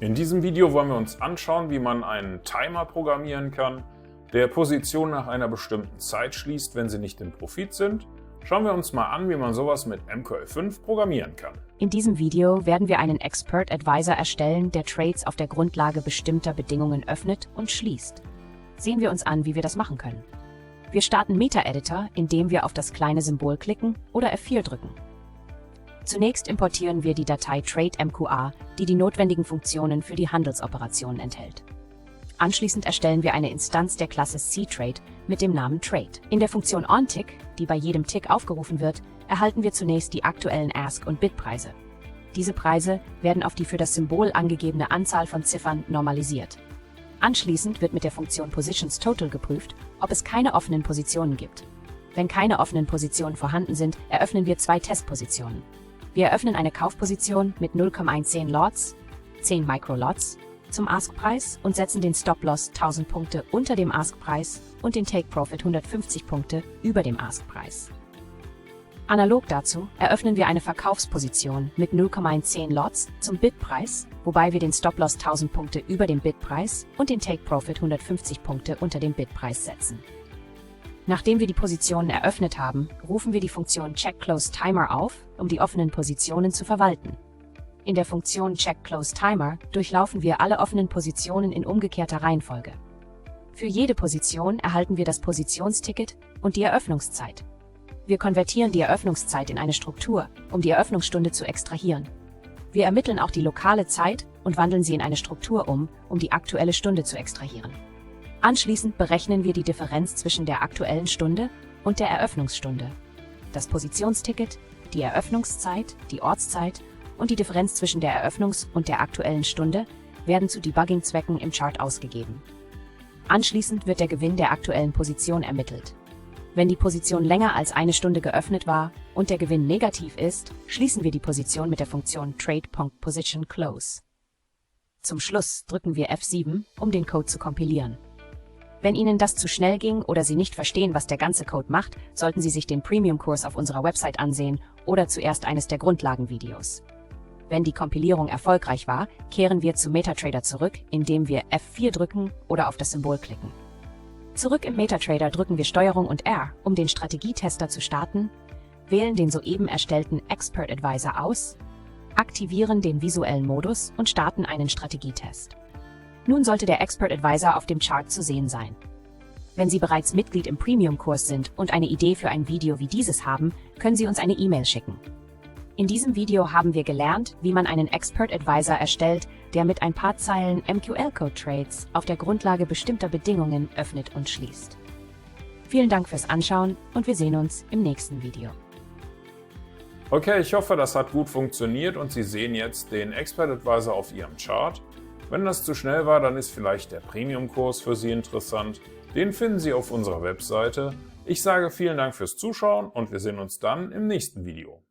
In diesem Video wollen wir uns anschauen, wie man einen Timer programmieren kann, der Positionen nach einer bestimmten Zeit schließt, wenn sie nicht im Profit sind. Schauen wir uns mal an, wie man sowas mit MQL5 programmieren kann. In diesem Video werden wir einen Expert Advisor erstellen, der Trades auf der Grundlage bestimmter Bedingungen öffnet und schließt. Sehen wir uns an, wie wir das machen können. Wir starten Meta-Editor, indem wir auf das kleine Symbol klicken oder F4 drücken. Zunächst importieren wir die Datei TradeMQA, die die notwendigen Funktionen für die Handelsoperationen enthält. Anschließend erstellen wir eine Instanz der Klasse cTrade mit dem Namen Trade. In der Funktion OnTick, die bei jedem Tick aufgerufen wird, erhalten wir zunächst die aktuellen Ask- und Bid-Preise. Diese Preise werden auf die für das Symbol angegebene Anzahl von Ziffern normalisiert. Anschließend wird mit der Funktion PositionsTotal geprüft, ob es keine offenen Positionen gibt. Wenn keine offenen Positionen vorhanden sind, eröffnen wir zwei Testpositionen. Wir eröffnen eine Kaufposition mit 0,10 Lots, 10 Microlots, zum Ask-Preis und setzen den Stop-Loss 1000 Punkte unter dem Ask-Preis und den Take-Profit 150 Punkte über dem Ask-Preis. Analog dazu eröffnen wir eine Verkaufsposition mit 0,10 Lots zum Bid-Preis, wobei wir den Stop-Loss 1000 Punkte über dem Bid-Preis und den Take-Profit 150 Punkte unter dem Bid-Preis setzen. Nachdem wir die Positionen eröffnet haben, rufen wir die Funktion CheckCloseTimer auf, um die offenen Positionen zu verwalten. In der Funktion CheckCloseTimer durchlaufen wir alle offenen Positionen in umgekehrter Reihenfolge. Für jede Position erhalten wir das Positionsticket und die Eröffnungszeit. Wir konvertieren die Eröffnungszeit in eine Struktur, um die Eröffnungsstunde zu extrahieren. Wir ermitteln auch die lokale Zeit und wandeln sie in eine Struktur um die aktuelle Stunde zu extrahieren. Anschließend berechnen wir die Differenz zwischen der aktuellen Stunde und der Eröffnungsstunde. Das Positionsticket, die Eröffnungszeit, die Ortszeit und die Differenz zwischen der Eröffnungs- und der aktuellen Stunde werden zu Debugging-Zwecken im Chart ausgegeben. Anschließend wird der Gewinn der aktuellen Position ermittelt. Wenn die Position länger als eine Stunde geöffnet war und der Gewinn negativ ist, schließen wir die Position mit der Funktion Trade.PositionClose. Zum Schluss drücken wir F7, um den Code zu kompilieren. Wenn Ihnen das zu schnell ging oder Sie nicht verstehen, was der ganze Code macht, sollten Sie sich den Premium-Kurs auf unserer Website ansehen oder zuerst eines der Grundlagenvideos. Wenn die Kompilierung erfolgreich war, kehren wir zu MetaTrader zurück, indem wir F4 drücken oder auf das Symbol klicken. Zurück im MetaTrader drücken wir STRG und R, um den Strategietester zu starten, wählen den soeben erstellten Expert Advisor aus, aktivieren den visuellen Modus und starten einen Strategietest. Nun sollte der Expert Advisor auf dem Chart zu sehen sein. Wenn Sie bereits Mitglied im Premium-Kurs sind und eine Idee für ein Video wie dieses haben, können Sie uns eine E-Mail schicken. In diesem Video haben wir gelernt, wie man einen Expert Advisor erstellt, der mit ein paar Zeilen MQL-Code-Trades auf der Grundlage bestimmter Bedingungen öffnet und schließt. Vielen Dank fürs Anschauen und wir sehen uns im nächsten Video. Okay, ich hoffe, das hat gut funktioniert und Sie sehen jetzt den Expert Advisor auf Ihrem Chart. Wenn das zu schnell war, dann ist vielleicht der Premium-Kurs für Sie interessant. Den finden Sie auf unserer Webseite. Ich sage vielen Dank fürs Zuschauen und wir sehen uns dann im nächsten Video.